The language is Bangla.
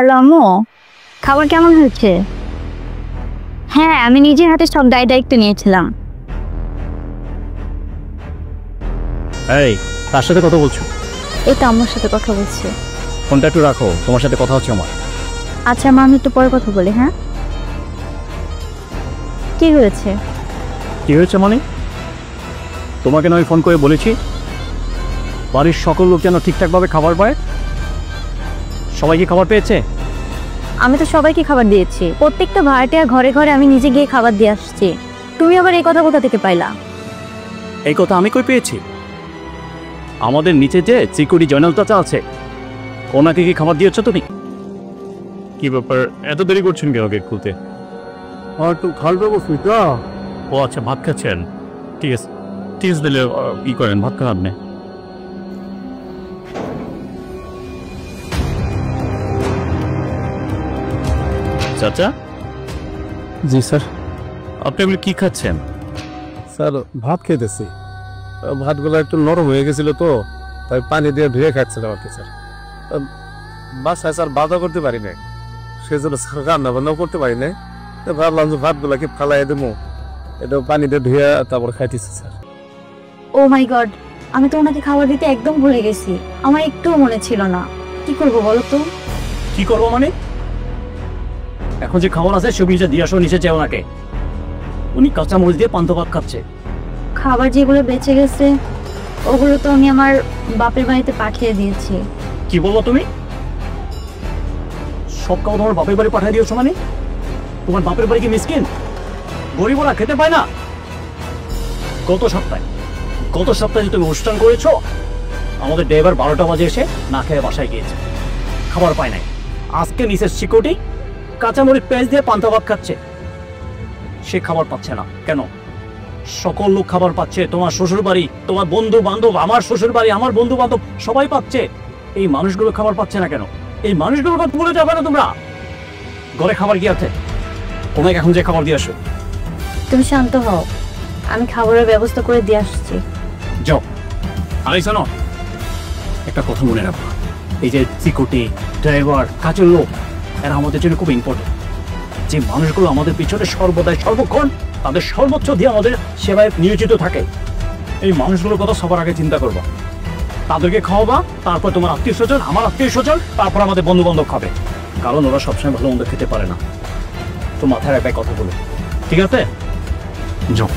হ্যালো আম্মু, খাবার কেমন হয়েছে? হ্যাঁ, আমি নিজের হাতে সব দায়িত্ব নিয়েছিলাম। এই, তার সাথে কথা বলছো? এই তো আম্মুর সাথে কথা বলছি। ফোনটা একটু রাখো, তোমার সাথে কথা হচ্ছে আমার। আচ্ছা মা, আমি একটু পরে কথা বলি। হ্যাঁ, কি হয়েছে? কি হয়েছে মানে? তোমাকে নয় ফোন করে বলেছি বাড়ির সকল লোক যেন ঠিকঠাকভাবে খাবার পায়। সবাই কি খাবার পেয়েছে? আমি তো সবাইকে খাবার দিয়েছি, প্রত্যেকটা ভাড়াটিয়ার ঘরে ঘরে আমি নিজে গিয়ে খাবার দিয়ে আসছি। তুমি আবার এই কথা কোথা থেকে পাইলা? এই কথা আমি কই পেয়েছি? আমাদের নিচে যে চিকুরি জয়নাল চাচা আছে, ওনাকে কি খাবার দিয়েছো তুমি? কি ব্যাপার, এত দেরি করছেন কেন গেট খুলতে? একটু খাল ব্যবস্থা তো। ও আচ্ছা, ভাত খাচ্ছেন। ঠিক আছে, ঠিক আছে, দিলে ই করেন, ভাত খান আপনি। চাচা। জি স্যার। আপনি এগুলো কি খাচ্ছেন? স্যার ভাত খেতেছি, ভাতগুলো একটু নরম হয়ে গেছিল তো, তাই পানি দিয়ে ধুয়ে খাচ্ছিলাম আর কি স্যার। বাসায় স্যার বাধা করতে পারি নাই, সেজন্য স্যার রান্না বান্নাও করতে পারি নাই। ভাবলাম যে ভাতগুলাকে ফালাই দেবো, এটা পানি দিয়ে ধুয়ে তারপর খাইতেছি স্যার। ও মাই গড, আমি তো ওনাকে খাবার দিতে একদম ভুলে গেছি, আমার একটুও মনে ছিল না। কি করব বলো তো? কি করবো মানে? এখন যে খাবার আছে সব নিচে দিয়ে আসো, নিচে চেয়ে ওনাকে। উনি কাঁচা মরিচ দিয়ে পান্তা ভাত খাচ্ছে। খাবার যেগুলো বেঁচে গেছে ওগুলো তো আমি আমার বাপের বাড়িতে পাঠিয়ে দিয়েছি। কি বললো তুমি? সব খাবার তোমার বাপের বাড়ি পাঠিয়ে দিয়েছো মানে? তোমার বাপের বাড়ি কি মিসকিন? গরিব ওরা খেতে পায় না? গত সপ্তাহে যে তুমি অনুষ্ঠান করেছো, আমাদের ড্রাইভার 12টা বাজে এসে না খেয়ে বাসায় গিয়েছে, খাবার পায় নাই। আজকে নিচের সিকিউরিটি কাঁচামরিচ পেঁয়াজ দিয়ে পান্তা ভাত খাচ্ছে, সে খাবার পাচ্ছে না কেন? সকল লোক খাবার পাচ্ছে, তোমার শ্বশুর বাড়ি, তোমার বন্ধু বান্ধব, আমার শ্বশুর বাড়ি, আমার বন্ধু বান্ধব সবাই পাচ্ছে। এই মানুষগুলো খাবার পাচ্ছে না কেন? এই মানুষগুলোর কথা ভুলে যাবে না তোমরা? ঘরে খাবার কি আছে? ওনাকে এখন যে খাবার দিয়ে আসো। তুমি শান্ত হও, আমি খাবারের ব্যবস্থা করে দিয়ে আসছি। যাও। আরে শোনো, একটা কথা মনে রাখো, এই যে সিকিউরিটি, ড্রাইভার, কাজের লোক, এরা আমাদের জন্য খুব ইম্পর্টেন্ট। যে মানুষগুলো আমাদের পিছনে সর্বদাই সর্বক্ষণ তাদের সর্বোচ্চ দিয়ে আমাদের সেবায় নিয়োজিত থাকে, এই মানুষগুলোর কথা সবার আগে চিন্তা করবা। তাদেরকে খাওয়াবা, তারপর তোমার আত্মীয় স্বজন, আমার আত্মীয় স্বজন, তারপর আমাদের বন্ধু বান্ধব খাবে, কারণ ওরা সবসময় ভালো মন্দ খেতে পারে না। তো মাথায় রাখবে কথাগুলো, ঠিক আছে? যাও।